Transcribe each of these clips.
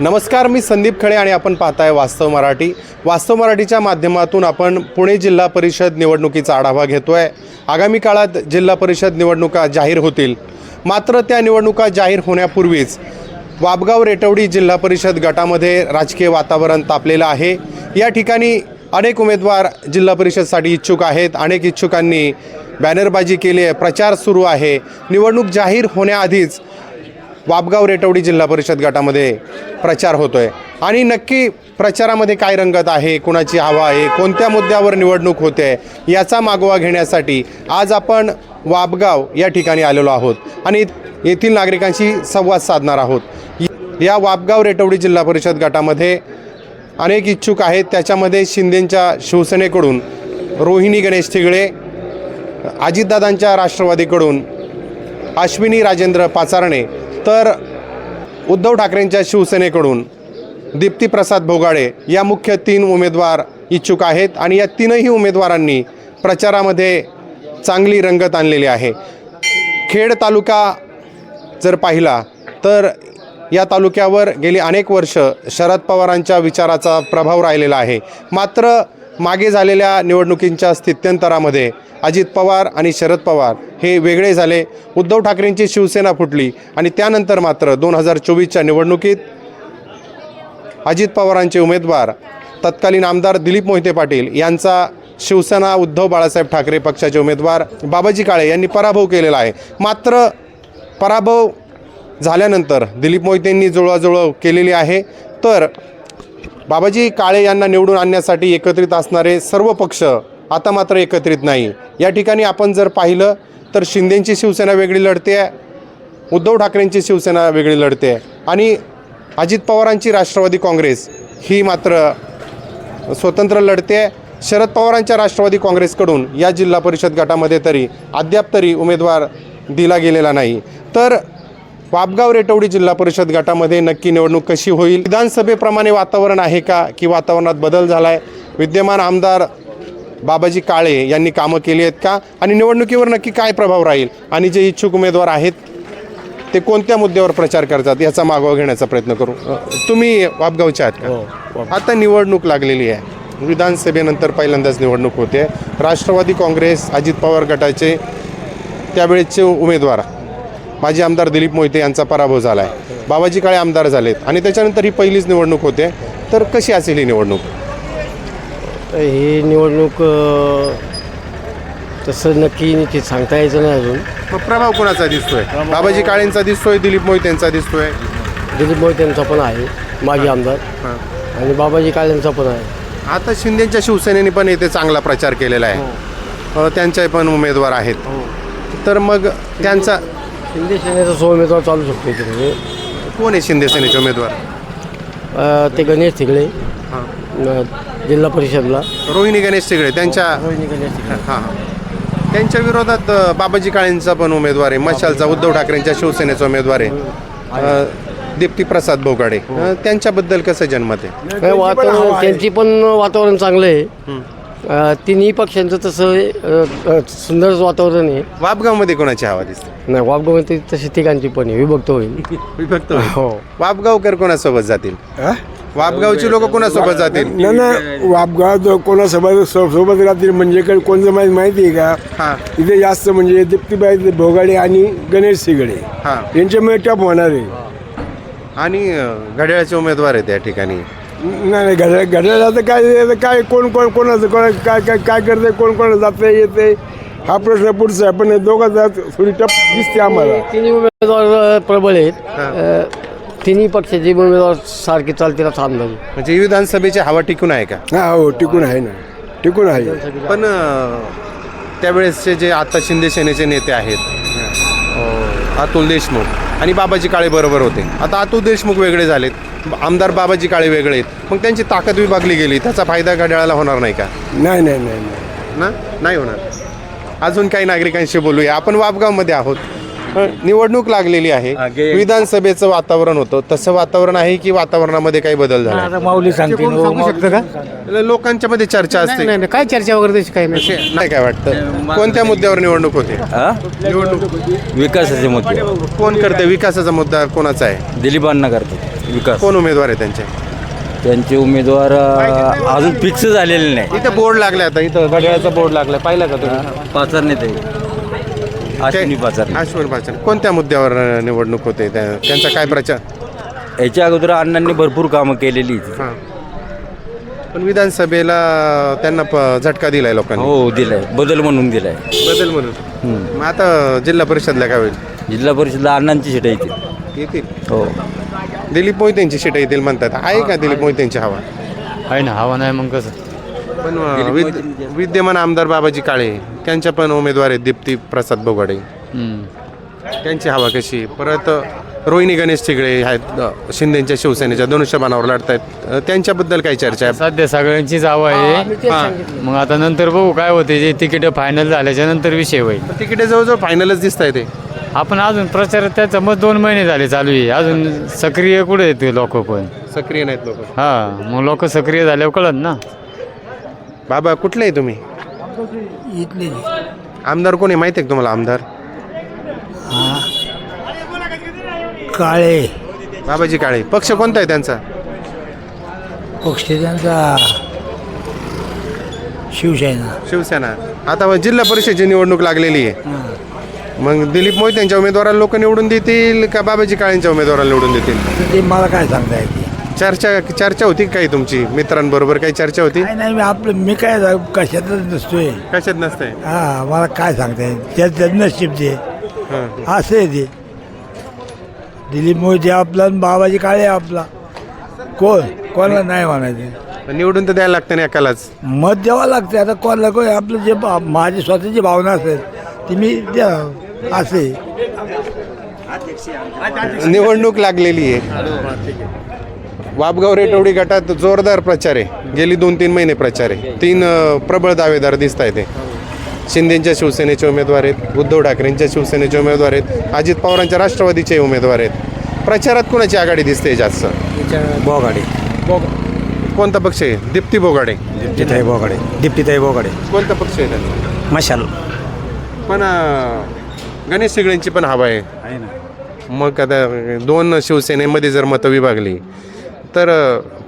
नमस्कार, मी संदीप खळे आणि आपण पाहताय वास्तव मराठी. वास्तव मराठीच्या माध्यमातून आपण पुणे जिल्हा परिषद निवडणुकीचा आढावा घेतोय. आगामी काळात जिल्हा परिषद निवडणुका जाहीर होतील. मात्र त्या निवडणुका जाहीर होण्यापूर्वीच वाबगाव रेटवडी जिल्हा परिषद गटामध्ये राजकीय वातावरण तापलेलं आहे. या ठिकाणी अनेक उमेदवार जिल्हा परिषदसाठी इच्छुक आहेत. अनेक इच्छुकांनी बॅनरबाजी केली आहे, प्रचार सुरू आहे. निवडणूक जाहीर होण्याआधीच वाबगाव रेटवडी जिल्हा परिषद गटामध्ये प्रचार होतोय आणि नक्की प्रचारामध्ये काय रंगत आहे, कुणाची हवा आहे, कोणत्या मुद्द्यावर निवडणूक होते याचा मागोवा घेण्यासाठी आज आपण वाबगाव या ठिकाणी आलेलो आहोत आणि येथील नागरिकांशी संवाद साधणार आहोत. या वाबगाव रेटवडी जिल्हा परिषद गटामध्ये अनेक इच्छुक आहेत. त्याच्यामध्ये शिंदेंच्या शिवसेनेकडून रोहिणी गणेश थिगळे, अजितदादांच्या राष्ट्रवादीकडून अश्विनी राजेंद्र पाचारणे, तर उद्धव ठाकरेंच्या शिवसेनेकडून दीप्ती प्रसाद भोगाडे या मुख्य 3 उमेदवार इच्छुक आहेत आणि या 3ही उमेदवारांनी प्रचारामध्ये चांगली रंगत आणलेली आहे. खेड तालुका जर पाहिला तर या तालुक्यावर गेली अनेक वर्ष शरद पवारांच्या विचाराचा प्रभाव राहिलेला आहे. मात्र मागे झालेल्या निवडणुकींच्या स्थित्यंतरामध्ये अजित पवार आणि शरद पवार हे वेगळे झाले. उद्धव ठाकरेंची शिवसेना फुटली आणि त्यानंतर मात्र 2024च्या निवडणुकीत अजित पवारांचे उमेदवार तत्कालीन आमदार दिलीप मोहिते पाटील यांचा शिवसेना उद्धव बाळासाहेब ठाकरे पक्षाचे उमेदवार बाबाजी काळे यांनी पराभव केलेला आहे. मात्र पराभव झाल्यानंतर दिलीप मोहितेंनी जुळवाजुळव केलेली आहे. तर बाबाजी काळे यांना निवडून आणण्यासाठी एकत्रित असणारे सर्व पक्ष आता मात्र एकत्रित नाही. या ठिकाणी आपण जर पाहिलं तर शिंदेंची शिवसेना वेगळी लढते आहे, उद्धव ठाकरेंची शिवसेना वेगळी लढते आहे आणि अजित पवारांची राष्ट्रवादी काँग्रेस ही मात्र स्वतंत्र लढते आहे. शरद पवारांच्या राष्ट्रवादी काँग्रेसकडून या जिल्हा परिषद गटामध्ये तरी अद्याप तरी उमेदवार दिला गेलेला नाही. तर वाबगाव रेटवडी जिल्हा परिषद गटामध्ये नक्की निवडणूक कशी होईल, विधानसभेप्रमाणे वातावरण आहे का की वातावरणात बदल झाला आहे, विद्यमान आमदार बाबाजी काळे यांनी कामं केली आहेत का आणि निवडणुकीवर नक्की काय प्रभाव राहील आणि जे इच्छुक उमेदवार आहेत ते कोणत्या मुद्द्यावर प्रचार करतात याचा मागोवा घेण्याचा प्रयत्न करू. तुम्ही वाबगावचे आहात का? आता निवडणूक लागलेली आहे, विधानसभेनंतर पहिल्यांदाच निवडणूक होते. राष्ट्रवादी काँग्रेस अजित पवार गटाचे त्यावेळेचे उमेदवार माजी आमदार दिलीप मोहिते यांचा पराभव झाला आहे. बाबाजी काळे आमदार झालेत आणि त्याच्यानंतर ही पहिलीच निवडणूक होते. तर कशी असेल ही निवडणूक? ही निवडणूक तसं नक्की सांगता यायचं नाही अजून. प्रभाव कोणाचा दिसतोय? बाबाजी काळेंचा दिसतोय, दिलीप मोहितेंचा दिसतोय? दिलीप मोहितेंचा पण आहे माजी आमदार आणि बाबाजी काळेंचा पण आहे. आता शिंदेच्या शिवसेनेने पण इथे चांगला प्रचार केलेला आहे, त्यांचे पण उमेदवार आहेत. तर मग त्यांचा शिंदे सेनेचा उमेदवार चालू शकतो इथे. म्हणजे कोण आहे शिंदे सेनेचे उमेदवार? ते गणेश थिगळे जिल्हा परिषदला. रोहिणी गणेश थिगळे त्यांच्या रोहिणी गणेश थिगळे. हां, त्यांच्या विरोधात बाबाजी काळेंचा पण उमेदवार आहे, मशालचा उद्धव ठाकरेंच्या शिवसेनेचा उमेदवार आहे दीप्ती प्रसाद भोगाडे. त्यांच्याबद्दल कसं जन्मत आहे? वातावरण त्यांची पण वातावरण चांगलं आहे. तिन्ही पक्षांचं तसं सुंदरच वातावरण आहे. वाबगावमध्ये कोणाची हवा दिसते? नाही, वाबगावमध्ये तशी ठिकाणची पण आहे, विभक्त होईल. विभक्त हो. वाबगावकर कोणासोबत जातील? वाबगावची लोक कोणासोबत जातील? नाही, वाबगाव कोणासोबत राहतील म्हणजे कोणतं माहिती आहे का? इथे जास्त म्हणजे दीप्तीबाई भोगाडे आणि गणेश थिगळे यांच्यामुळे टप होणार आहे. आणि घड्याळाचे उमेदवार आहेत त्या ठिकाणी. नाही, घड्याळा तर काय कोणाचं काय करते, कोण जाते येते हा प्रश्न पुढचा आहे. पण दोघांचा थोडी टप दिसते आम्हाला. तिन्ही उमेदवार प्रबळ आहेत. तिन्ही पक्षाचे उमेदवार सारखे चालतील असं अंदाज. म्हणजे विधानसभेची हवा टिकून आहे का? हा, हो, टिकून आहे ना, टिकून आहे. पण त्यावेळेसचे जे आता शिंदे सेनेचे नेते आहेत अतुल देशमुख आणि बाबाजी काळे बरोबर होते. आता अतुल देशमुख वेगळे झालेत, आमदार बाबाजी काळे वेगळे आहेत. मग त्यांची ताकद विभागली गेली, त्याचा फायदा घड्याळाला होणार नाही का? नाही नाही होणार. अजून काही नागरिकांशी बोलूया. आपण वाबगावमध्ये आहोत. निवडणूक लागलेली आहे, विधानसभेचं वातावरण होतं, तसं वातावरण आहे की वातावरणामध्ये काही बदल झाला आता माऊली सांगते सांगू शकतं का? लोकांच्या मध्ये चर्चा असते नाही नाही, काय चर्चा वगैरे तशी काही नाही. नाही काय वाटतं कोणत्या मुद्द्यावर निवडणूक होते? विकासाचे मुद्दे कोण करते? विकासाचा मुद्दा कोणाचा आहे? दिलीपांना करतात विकास. कोण उमेदवार आहे त्यांचे? त्यांचे उमेदवार अजून फिक्स झालेले नाही. इथे बोर्ड लागले, आता इथं घड्याळाचा बोर्ड लागलाय, पाहिला का तुम्ही? पाचारणे ते अश्विनी पाचारणे. अश्विनी पाचारणे. कोणत्या मुद्द्यावर निवडणूक होते? त्यांचा काय प्रचार? याच्या अगोदर अण्णांनी भरपूर कामं केलेली. हां. पण विधानसभेला त्यांना झटका दिलाय लोकांनी. हो दिलाय, बदल म्हणून दिलाय. बदल म्हणून. मग आता जिल्हा परिषदला काय होईल? जिल्हा परिषदला अण्णांची सीट येतील. येतील. हो दिलीप मोहितेंची सीट येतील म्हणतात. आहे का दिलीप मोहितेंची हवा? आहे ना, हवा नाही मग कसं? पण विद्यमान आमदार बाबाजी काळे त्यांच्या पण उमेदवार आहेत, दीप्ती प्रसाद बोगाडे. त्यांची हवा कशी? परत रोहिणी गणेश तिगळे आहेत, शिंदेच्या शिवसेनेच्या धनुष्यबाणावर लढत आहेत, त्यांच्याबद्दल काही चर्चा आहे? सध्या सगळ्यांचीच हवा आहे. मग आता नंतर बघू काय होते, जे तिकीट फायनल झाल्याच्या नंतर विषय होईल. तिकीटे जवळजवळ फायनलच दिसत आहे ते. आपण अजून प्रचार त्याचं मग 2 महिने झाले चालू आहे, अजून सक्रिय कुठे येते लोक पण. सक्रिय नाहीत लोक. हा, मग लोक सक्रिय झाल्यावर कळत ना. बाबा कुठले आहे तुम्ही? इथले आमदार कोण आहे माहिती आहे का तुम्हाला? आमदार काळे बाबाजी काळे. पक्ष कोणता आहे त्यांचा? पक्ष त्यांचा शिवसेना. शिवसेना. आता जिल्हा परिषदेची निवडणूक लागलेली आहे, मग दिलीप मोहिते यांच्या उमेदवाराला लोक निवडून देतील का बाबाजी काळेंच्या उमेदवाराला निवडून देतील? ते मला काय सांगता येते. चर्चा होती का काही तुमची मित्रांबरोबर? काही चर्चा होती? काय नाही, मी काय कशातच नसतोय. कशात नसते? हा, मला काय सांगता येईल. त्यात नशीब ते असं आहे. ते दिलीप मोहिते आपला आणि बाबाजी काळे आपला. कोणाला नाही म्हणायचं. निवडून तर द्यायला लागतं ना एकालाच. मत द्यावं लागतं. आता कोणाला कोण आपलं जे माझी स्वतःची भावना असेल ती मी द्या असे. निवडणूक लागलेली आहे. वापगाव रेटवडी गटात जोरदार प्रचार आहे. गेली 2-3 महिने प्रचार आहे. 3 प्रबळ दावेदार दिसत आहेत. शिंदेच्या शिवसेनेचे उमेदवार आहेत, उद्धव ठाकरेंच्या शिवसेनेचे उमेदवार आहेत, अजित पवारांच्या राष्ट्रवादीचे उमेदवार आहेत. प्रचारात कुणाची आघाडी दिसते जास्त? बोगाडे. कोणता पक्ष आहे? दीप्ती बोगाडे. दीप्तीताई बोगाडे. दीप्तीताई बोगाडे. कोणता पक्ष आहे त्यांचा? मशाल. पण गणेश तिगळेंची पण हवा आहे. मग आता 2 शिवसेनेमध्ये जर मतं विभागली तर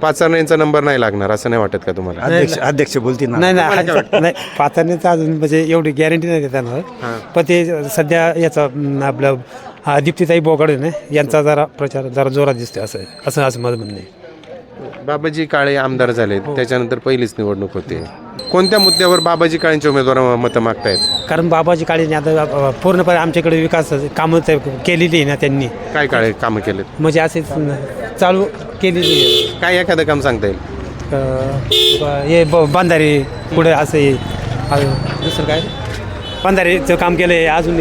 पाचारणेंचा नंबर नाही लागणार असं नाही वाटत का तुम्हाला? अध्यक्ष बोलतील नाही नाही पाचारणेचं अजून म्हणजे एवढी गॅरंटी नाही देताना. पण ते सध्या याचं आपलं दीप्तीताई बोगाडे ना यांचा जरा प्रचार जरा जोरात दिसतोय, असं माझं म्हणणं आहे. बाबाजी काळे आमदार झाले, त्याच्यानंतर पहिलीच निवडणूक होते. कोणत्या मुद्द्यावर बाबाजी काळेंचे उमेदवार मतं मागतायत? कारण बाबाजी काळेंनी आता पूर्णपणे आमच्याकडे विकास कामं केलेली आहे ना त्यांनी. काय काळे कामं केलेत? म्हणजे असे चालू केलेली आहे. काय एखादं काम सांगता येईल? हे बांधारे पुढे असं दुसरं काय बांधारेचं काम केलं आहे. अजून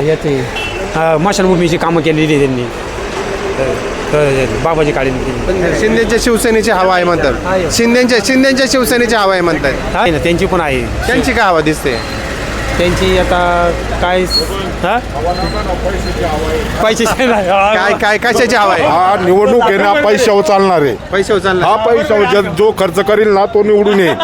याचे मशानभूमीची कामं केलेली आहे त्यांनी. बाबाजी काळेंनी केली. पण शिंदेच्या शिवसेनेची हवा आहे म्हणतात. शिंदेच्या शिवसेनेची हवा आहे म्हणतात. आहे ना, त्यांची पण आहे. त्यांची काय हवा दिसते? त्यांची आता काय पैसे काय कशाची हवा आहे? हा निवडणूक आहे ना, पैशावर चालणार आहे. पैशावर चालणार. हा पैशावर जो खर्च करील ना तो निवडून येईल.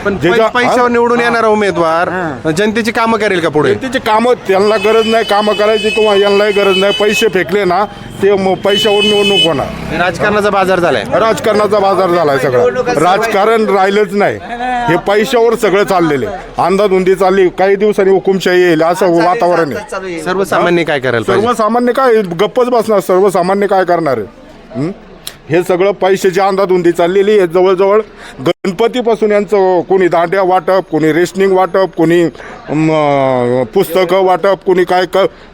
पण पैशावर निवडून येणारा उमेदवार जनतेची कामं करेल का पुढे? त्याची कामं त्यांना गरज नाही कामं करायची किंवा यांनाही गरज नाही. पैसे फेकले ना ते पैशावर निवडणूक होणार. राजकारणाचा बाजार झालाय. राजकारणाचा बाजार झालाय सगळं. राजकारण राहिलंच नाही. हे पैशावर सगळं चाललेलं आहे. अंधाधुंदी चालली. काही दिवसांनी हुकुमशाही येईल असं वातावरण आहे. सर्वसामान्य काय करायला पाहिजे? सर्वसामान्य काय गप्पच बसणार. सर्वसामान्य काय करणार आहे? हे सगळं पैशाची अंधाधुंदी चाललेली आहे. जवळजवळ गणपतीपासून यांचं कोणी दांड्या वाटप, कोणी रेशनिंग वाटप, कोणी पुस्तकं वाटप, कोणी काय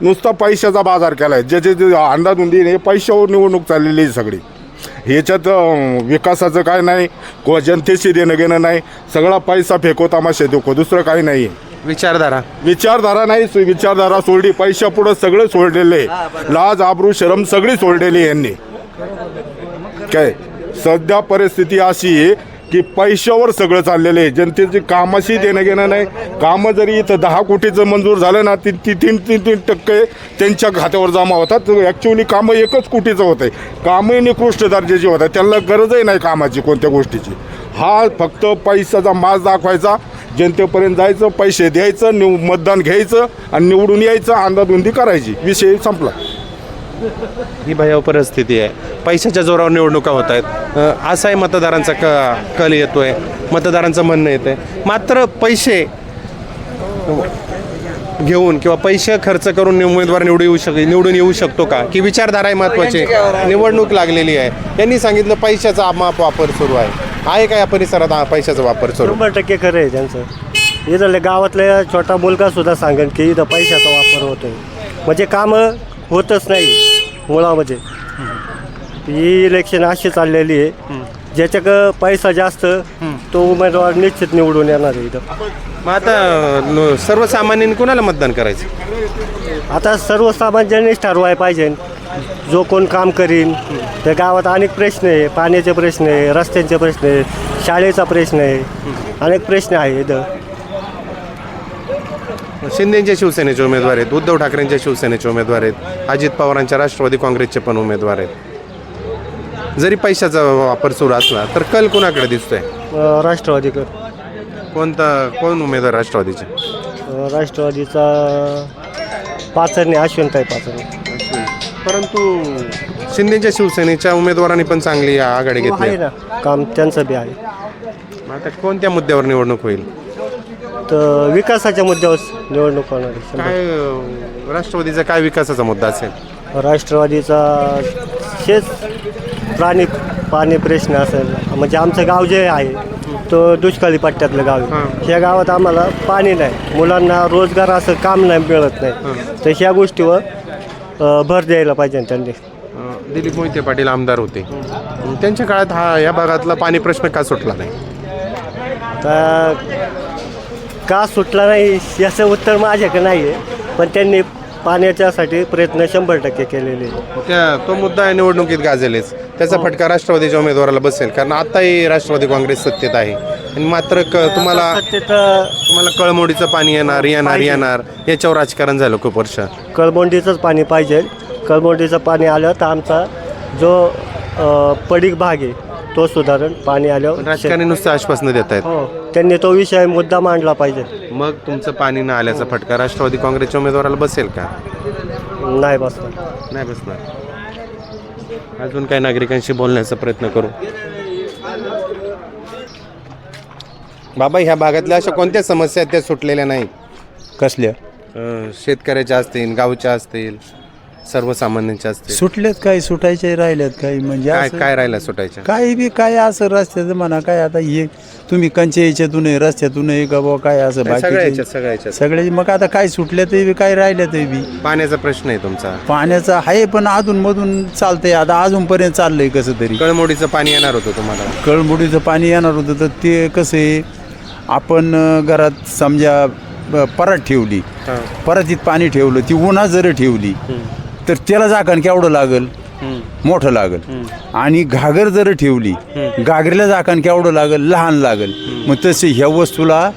नुसता पैशाचा बाजार केला आहे. ज्याचे अंधाधुंदी हे पैशावर निवडणूक चाललेली आहे सगळी. ह्याच्यात विकासाचं काय नाही, जनतेशी देणं घेणं नाही. सगळा पैसा फेको तमाशे देखो, दुसरं काही नाही आहे. विचारधारा नाही. विचारधारा सोडली. पैशापुढं सगळं सोडलेलं आहे. लाज आबरू शरम सगळी सोडलेली यांनी. काय सध्या परिस्थिती अशी आहे की पैशावर सगळं चाललेलं आहे. जनतेची कामाशी देणं घेणं नाही. कामं जरी इथं 10 कोटीचं मंजूर झालं ना, ती 3% त्यांच्या खात्यावर जमा होतात. ॲक्च्युली कामं 1 कोटीचं होतं आहे. कामही निकृष्ट दर्जाची होत आहे. त्यांना गरजही नाही कामाची कोणत्या गोष्टीची. हा फक्त पैशाचा माज दाखवायचा, जनतेपर्यंत जायचं, पैसे द्यायचं, मतदान घ्यायचं आणि निवडून यायचं, अंदाधुंदी करायची, विषय संपला. ही भयावह परिस्थिती आहे. पैशाच्या जोरावर निवडणुका होत आहेत, असाही मतदारांचा कल येतोय, मतदारांचं म्हणणं येतं आहे. मात्र पैसे घेऊन किंवा पैसे खर्च करून उमेदवार निवडून येऊ शकतो का, की विचारधारा आहे महत्त्वाची. निवडणूक लागलेली आहे. त्यांनी सांगितलं पैशाचा अमाप वापर सुरू आहे का या परिसरात पैशाचा वापर सुरू? 100% खरं आहे त्यांचं. इथं गावातल्या छोटा मुलगा सुद्धा सांगेन की इथं पैशाचा वापर होतोय, म्हणजे कामं होतच नाही मुळामध्ये. ही इलेक्शन अशी चाललेली आहे, ज्याच्याकडं पैसा जास्त तो उमेदवार निश्चित निवडून येणार आहे इथं. मग आता सर्वसामान्यांनी कोणाला मतदान करायचं? आता सर्वसामान्यांनीच ठरवायला पाहिजे जो कोण काम करीन. त्या गावात अनेक प्रश्न आहे, पाण्याचे प्रश्न आहे, रस्त्यांचे प्रश्न आहे, शाळेचा प्रश्न आहे, अनेक प्रश्न आहे इथं. शिंदेच्या शिवसेनेचे उमेदवार आहेत, उद्धव ठाकरेंच्या शिवसेनेचे उमेदवार आहेत, अजित पवारांच्या राष्ट्रवादी काँग्रेसचे पण उमेदवार आहेत. जरी पैशाचा वापर सुरू असला तर कल कुणाकडे दिसतोय? राष्ट्रवादीकर. कोण उमेदवार राष्ट्रवादीचे? राष्ट्रवादीचा पाचरणे, अश्विनताई पाचरणे. परंतु शिंदेच्या शिवसेनेच्या उमेदवारांनी पण चांगली आघाडी घेतली आहे ना, काम त्यांचं बी आहे. आता कोणत्या मुद्द्यावर निवडणूक होईल? तर विकासाच्या मुद्द्यावर निवडणूक होणार आहे. काय राष्ट्रवादीचा काय विकासाचा मुद्दा असेल? राष्ट्रवादीचा शेत पाणी प्रश्न असेल, म्हणजे आमचं गाव जे आहे तो दुष्काळी पट्ट्यातलं गाव आहे. ह्या गावात आम्हाला पाणी नाही, मुलांना रोजगार असं काम नाही मिळत नाही. तर ह्या गोष्टीवर भर द्यायला पाहिजे त्यांनी. दिलीप मोहिते पाटील आमदार होते, त्यांच्या काळात या भागातला पाणी प्रश्न का सुटला नाही? तर का सुटला नाही याचं उत्तर माझ्याकडे नाही आहे, पण त्यांनी पाण्याच्यासाठी प्रयत्न 100% केलेले. तो मुद्दा निवडणुकीत गाजेलच. त्याचा फटका राष्ट्रवादीच्या उमेदवाराला बसेल, कारण आताही राष्ट्रवादी काँग्रेस सत्तेत आहे. आणि मात्र तुम्हाला कळमोडीचं पाणी येणार याच्यावर राजकारण झालं खूप वर्ष. कळमोंडीचंच पाणी पाहिजे. कळमोंडीचं पाणी आलं तर आमचा जो पडीक भाग आहे तो सुधारण. पाणी आल्यावर राजकारणी नुसतं आश्वासनं देत आहेत. हो, त्यांनी तो विषय मुद्दा मांडला पाहिजे. मग तुमचं पाणी न आल्याचा फटका राष्ट्रवादी काँग्रेसच्या उमेदवाराला बसेल का? नाही बसणार. नाही बसणार. अजून काही नागरिकांशी बोलण्याचा प्रयत्न करू. बाबा, ह्या भागातल्या अशा कोणत्या समस्या त्या सुटलेल्या नाही? कसल्या शेतकऱ्याच्या असतील, गावच्या असतील, सर्वसामान्यांच्या असतील. सुटलेत काही, सुटायचे राहिलेत काही, म्हणजे काय राहिलं सुटायच्या? काही बी काय असं रस्त्याचं म्हणा, काय आता हे तुम्ही कंचे याच्यातून रस्त्यातून का बाबा काय असं सगळ्याच्या सगळे. मग आता काय सुटले ते बी काय राहिले ते बी. पाण्याचा प्रश्न आहे तुमचा? पाण्याचा आहे, पण अधून मधून चालतंय. आता अजूनपर्यंत चाललंय कसं तरी. कळमोडीचं पाणी येणार होतं तुम्हाला? कळमुडीचं पाणी येणार होतं, तर ते कसं आहे, आपण घरात समजा परत ठेवली, परतीत पाणी ठेवलं, ती उन्हात जर ठेवली तर त्याला झाकण केवढं लागल? मोठं लागल. आणि घागर जर ठेवली, घागरीला झाकण केवढं लागल? लहान लागल. मग तसे ह्या वस्तूला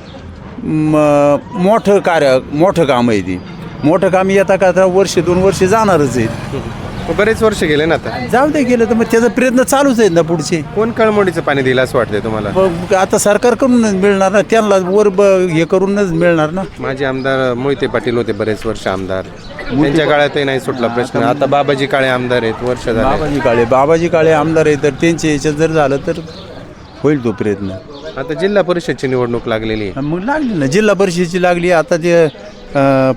मोठं काम आहे. ते मोठं काम येता का आता 1-2 वर्ष जाणारच आहे. बरेच वर्ष गेले ना आता. जाऊ दे, गेलं तर मग त्याचा प्रयत्न चालूच आहेत ना पुढचे. कोण कळमोडीचं पाणी दिलं असं वाटतंय तुम्हाला? आता सरकारकडूनच मिळणार ना, त्यांना हे करूनच मिळणार ना. माझे आमदार मोहिते पाटील होते बरेच वर्ष आमदार, त्यांच्या काळातही नाही सुटला प्रश्न. आता बाबाजी काळे आमदार आहेत, वर्ष झाले. बाबाजी काळे आमदार आहेत, तर त्यांच्या याच्यात जर झालं तर होईल तो प्रयत्न. आता जिल्हा परिषदची निवडणूक लागलेली आहे. मग लागली ना, जिल्हा परिषदेची लागली, आता ते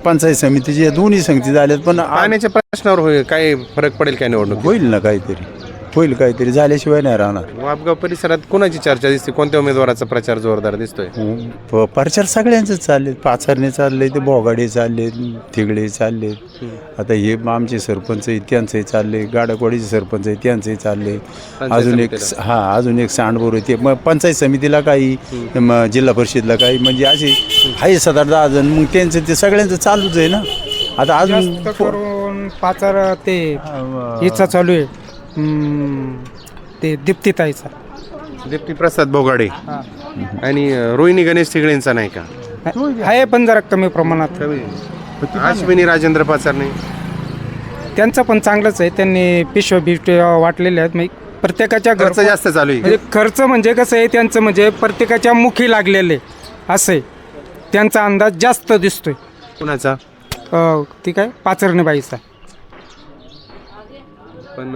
पंचायत समितीची दोन्ही समिती झाल्यात. पण पाण्याच्या प्रश्नावर होईल काय फरक पडेल काय निवडणूक? होईल ना, काहीतरी झाल्याशिवाय नाही राहणार. वापगाव परिसरात कोणाची चर्चा दिसते? कोणत्या उमेदवाराचा प्रचार जोरदार दिसतोय? प्रचार सगळ्यांचंच चालले. पाचरणे चालले, ते भोगाडे चालले, थिगडे चालले. आता हे आमचे सरपंच आहेत त्यांचंही चालले, गाडकवाडीचे सरपंच आहेत त्यांचंही चालले. अजून एक सांडबोर आहे ते. मग पंचायत समितीला काही, जिल्हा परिषदला काही, म्हणजे असे आहे 7-8-10 जण. मग त्यांचं ते सगळ्यांचं चालूच आहे ना. आता अजून पाचार ते हिचा चालू आहे, ते दीप्तीताईचा. दीप्ती प्रसाद बोगाडे आणि रोहिणी गणेश तिगडेंचा नाही का? आहे पण जरा कमी प्रमाणात. अश्विनी राजेंद्र पाचारणे त्यांचं पण चांगलंच आहे. त्यांनी पिशव्या वाटलेल्या आहेत. म्हणजे प्रत्येकाच्या खर्च जास्त चालू आहे. म्हणजे खर्च म्हणजे कसं आहे त्यांचं, म्हणजे प्रत्येकाच्या मुखी लागलेले असं आहे. त्यांचा अंदाज जास्त दिसतोय. कुणाचा? ती काय पाचरणे बाईचा. पण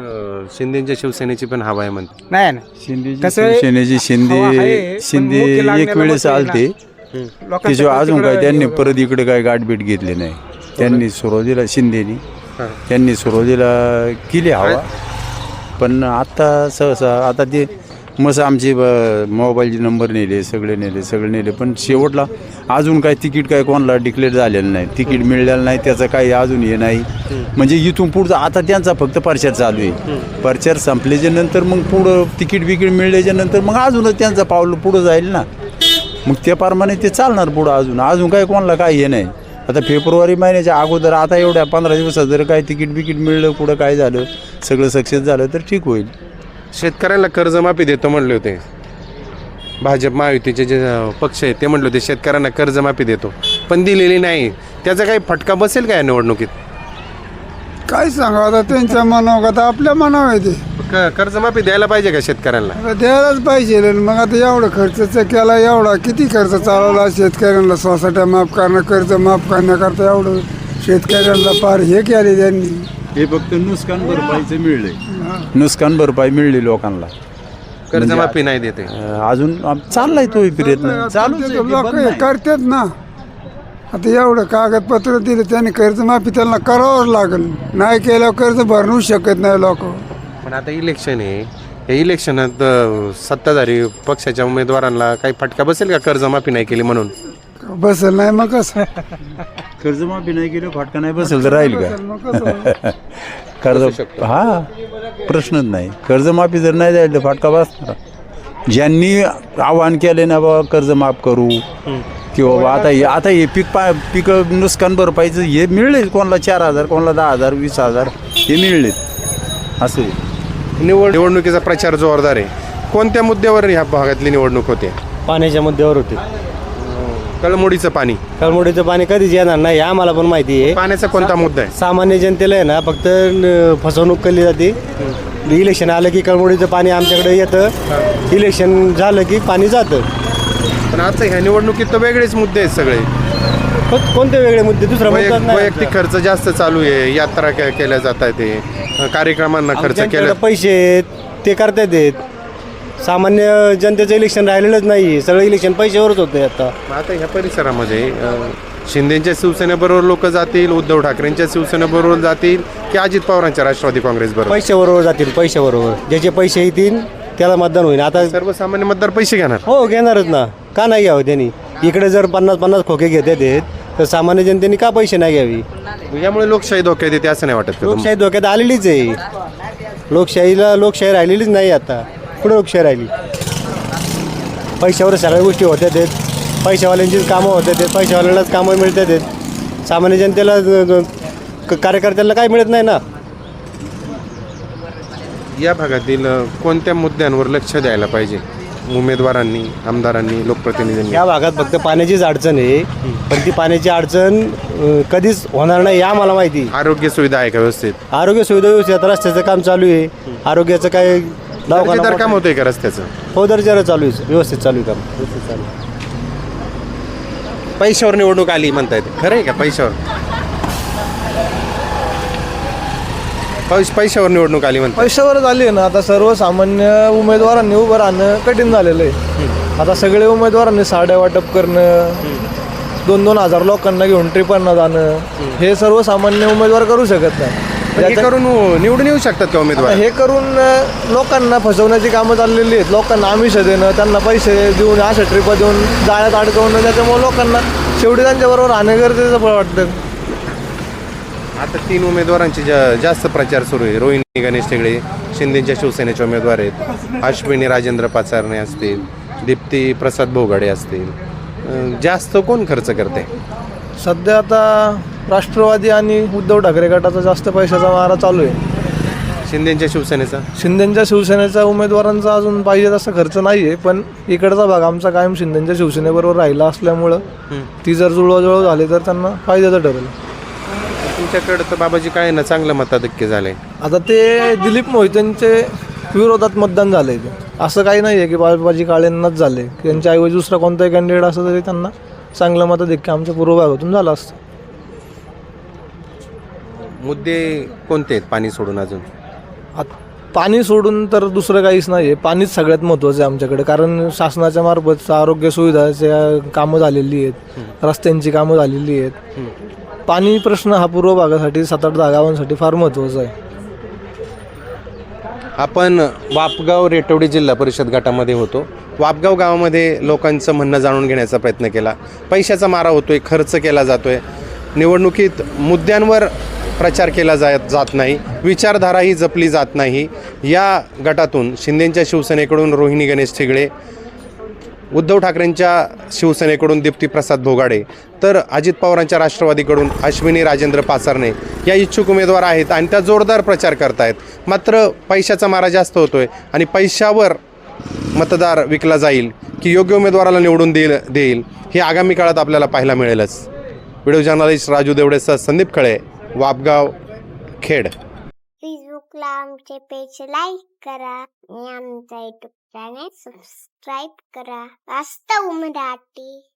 शिंदेच्या शिवसेनेची पण हवा आहे म्हणते. नाही ना, शिंदेची कसं आहे, शिवसेनेची हवा आहे, पण शिंदे मुख्य एक लागण्याला वेळेस बसले ना. आलते लोकांचं त्याशिवाय अजून तिकडं काय त्यांनी परत इकडे काय गाठभेट घेतली नाही. त्यांनी सुरुवातीला शिंदेनी त्यांनी सुरुवातीला केली हवा, पण आता सहसा आता ते मस्त आमचे मोबाईलचे नंबर नेले, सगळे नेले, पण शेवटला अजून काय तिकीट काय कोणाला डिक्लेअर झालेलं नाही, तिकीट मिळलेलं नाही, त्याचं काही अजून हे नाही. म्हणजे इथून पुढचं आता त्यांचा फक्त प्रचार चालू आहे. प्रचार संपल्याच्या नंतर मग पुढं तिकीट बिकीट मिळल्याच्या नंतर मग अजूनच त्यांचा पावलं पुढं जाईल ना, मग त्याप्रमाणे ते चालणार पुढं. अजून काय कोणाला काय हे नाही. आता फेब्रुवारी महिन्याच्या अगोदर आता एवढ्या 15 दिवसात जर काय तिकीट बिकीट मिळलं, पुढं काय झालं, सगळं सक्सेस झालं तर ठीक होईल. शेतकऱ्यांना कर्जमाफी देतो म्हणले होते भाजप महायुतीचे जे पक्ष आहेत, ते म्हणले होते शेतकऱ्यांना कर्जमाफी देतो, पण दिलेली नाही. त्याचा काही फटका बसेल का या निवडणुकीत? काय सांगा आता त्यांच्या मनावर, आता आपल्या मनावर आहे ते. कर्जमाफी द्यायला पाहिजे का शेतकऱ्यांना? आता द्यायलाच पाहिजे. मग आता एवढं खर्चाचं केला, एवढा किती खर्च चालवला शेतकऱ्यांना, सोसायट्या माफ करणं, कर्ज माफ करण्याकरता एवढं शेतकऱ्यांना पार हे केले त्यांनी. हे फक्त नुकसान भरपाईचं मिळले, नुकसान भरपाई मिळली लोकांना, कर्जमाफी नाही देते. अजून चाललाय तो प्रयत्न चालूच आहे, ते लोक बंद नाही. करतात ना. आता एवढं कागदपत्र दिले त्यांनी, कर्जमाफी त्यांना करावंच लागेल. नाही केल्यावर कर्ज भरू शकत नाही लोक. पण आता इलेक्शन आहे, या इलेक्शनात सत्ताधारी पक्षाच्या उमेदवारांना काही फटका बसेल का कर्जमाफी नाही केली म्हणून? बसेल नाही मग कसं, कर्जमाफी नाही केलं फटका नाही बसेल तर राहील का? मग कसं कर्ज हा प्रश्नच नाही. कर्जमाफी जर नाही द्यायला तर फटका बसणार. ज्यांनी आवाहन केले ना बाबा कर्ज माफ करू, किंवा आता हे पीक नुकसान भरपाईचं हे मिळले, कोणाला 4,000, कोणाला 10,000, 20,000 हे मिळले. असं निवडणुकीचा प्रचार जोरदार आहे. कोणत्या मुद्द्यावर ह्या भागातली निवडणूक होते? पाण्याच्या मुद्द्यावर होते. कळमोडीचं पाणी. कळमोडीचं पाणी कधीच येणार नाही, आम्हाला पण माहिती आहे. पाण्याचा कोणता मुद्दा आहे? सामान्य जनतेला आहे ना फक्त फसवणूक केली जाते. इलेक्शन आलं की कळमोडीचं पाणी आमच्याकडे येतं, इलेक्शन झालं की पाणी जातं. पण आता ह्या निवडणुकीत तर वेगळेच मुद्दे आहेत सगळे. कोणते वेगळे मुद्दे? दुसरा मुद्दा नाही. वैयक्तिक खर्च जास्त चालू आहे, यात्रा केल्या जात आहे, ते कार्यक्रमांना खर्च केला. पैसे आहेत ते करतात येत. सामान्य जनतेचं इलेक्शन राहिलेलंच नाही, सगळं इलेक्शन पैशावरच होतं आता. आता ह्या परिसरामध्ये शिंदेच्या शिवसेनेबरोबर लोक जातील, उद्धव ठाकरेंच्या शिवसेनेबरोबर जातील, की अजित पवारांच्या राष्ट्रवादी काँग्रेस बरोबर? पैशाबरोबर जातील, पैशाबरोबर. ज्याचे पैसे येतील त्याला मतदान होईल. आता सर्वसामान्य मतदार पैसे घेणार. हो घेणारच ना, का नाही घ्यावं त्यांनी? इकडे जर 50-50 खोके घेतात तर सामान्य जनतेने का पैसे नाही घ्यावी? यामुळे लोकशाही धोक्यात येते असं नाही वाटत का? लोकशाही धोक्यात आलेलीच आहे. लोकशाही राहिलेलीच नाही. आता पुढे लोकशाही राहिली. पैशावर सगळ्या गोष्टी होत्यात आहेत, पैशावाल्यांचीच कामं होतात आहेत, पैशावाल्यांनाच कामं मिळतात आहेत. सामान्य जनतेला कार्यकर्त्यांना काय मिळत नाही ना. या भागातील कोणत्या मुद्द्यांवर लक्ष द्यायला पाहिजे उमेदवारांनी, आमदारांनी, लोकप्रतिनिधींनी? या भागात फक्त पाण्याचीच अडचण आहे, पण ती पाण्याची अडचण कधीच होणार नाही, या मला माहिती. आरोग्य सुविधा आहे का व्यवस्थित? आरोग्य सुविधा व्यवस्थित, रस्त्याचं काम चालू आहे. आरोग्याचं काय दर्जेदार काम होतंय का रस्त्याचं? हो, दर्जाला चालू आहे, व्यवस्थित चालू आहे काम, व्यवस्थित चालू आहे. पैशावर निवडणूक आली म्हणता येते, खरं आहे का? पैशावर निवडणूक आली म्हणता? पैशावरच आली आहे ना. आता सर्वसामान्य उमेदवारांनी उभं राहणं कठीण झालेलं आहे. आता सगळे उमेदवारांनी साड्या वाटप करणं, 2-2 हजार लोकांना घेऊन ट्रिपांना जाणं, हे सर्वसामान्य उमेदवार करू शकत नाही. हे करून निवडून येऊ शकतात का उमेदवार? हे करून लोकांना फसवण्याची कामं चाललेली आहेत. लोकांना आमिष देणं, त्यांना पैसे देऊन, अशा ट्रिपा देऊन जाळ्यात अडकवणं, त्याच्यामुळे लोकांना शेवटी त्यांच्याबरोबर राहणं गरजेचं वाटतं. आता 3 उमेदवारांची जास्त प्रचार सुरू आहे. रोहिणी गणेश तिगडे शिंदेच्या शिवसेनेचे उमेदवार आहेत, अश्विनी राजेंद्र पाचारणे असतील, दीप्ती प्रसाद बोगाडे असतील. जास्त कोण खर्च करते सध्या? आता राष्ट्रवादी आणि उद्धव ठाकरे गटाचा जास्त पैशाचा मारा चालू आहे. शिंदेच्या शिवसेनेचा शिंदेच्या शिवसेनेच्या उमेदवारांचा अजून पाहिजे तसा खर्च नाही आहे, पण इकडचा भाग आमचा कायम शिंदेच्या शिवसेनेबरोबर राहिला असल्यामुळं ती जर जुळवाजुळव झाली तर त्यांना फायद्याचं ठरेल. तुमच्याकडे तर बाबाजी काळेंना चांगलं मताधिक्य झालंय. आता ते दिलीप मोहितेंचे विरोधात मतदान झालंय ते, असं काही नाही आहे की बाबाजी काळेंनाच झाले. त्यांच्याऐवजी दुसरा कोणताही कॅन्डिडेट असं तरी त्यांना चांगलं मताधिक्य आमच्या पूर्व भागातून झालं असतं. मुद्दे कोणते आहेत पाणी सोडून अजून? पाणी सोडून तर दुसरं काहीच नाही आहे. पाणीच सगळ्यात महत्त्वाचं आहे आमच्याकडे, कारण शासनाच्या मार्फत आरोग्य सुविधाच्या कामं झालेली आहेत, रस्त्यांची कामं झालेली आहेत. पाणी प्रश्न हा पूर्व भागासाठी 7-8 गावांसाठी फार महत्त्वाचा आहे. आपण वापगाव रेटवडी जिल्हा परिषद गटामध्ये होतो. वापगाव गावामध्ये लोकांचं म्हणणं जाणून घेण्याचा प्रयत्न केला. पैशाचा मारा होतोय, खर्च केला जातोय, निवडणुकीत मुद्द्यांवर प्रचार केला जात नाही, विचारधाराही जपली जात नाही. या गटातून शिंदेच्या शिवसेनेकडून रोहिणी गणेश ठिगळे, उद्धव ठाकरेंच्या शिवसेनेकडून दीप्तीप्रसाद भोगाडे, तर अजित पवारांच्या राष्ट्रवादीकडून अश्विनी राजेंद्र पाचारणे या इच्छुक उमेदवार आहेत आणि त्या जोरदार प्रचार करतायत. मात्र पैशाचा मारा जास्त होतोय आणि पैशावर मतदार विकला जाईल की योग्य उमेदवाराला निवडून देईल हे आगामी काळात आपल्याला पाहायला मिळेलच. व्हिडिओ जर्नलिस्ट राजू देवडेसह संदीप खळे, वापगाव, खेड. फेसबुकला आमचे पेज लाईक करा आणि आमचा युट्यूब चॅनेल सबस्क्राईब करा. वास्तव मराठी.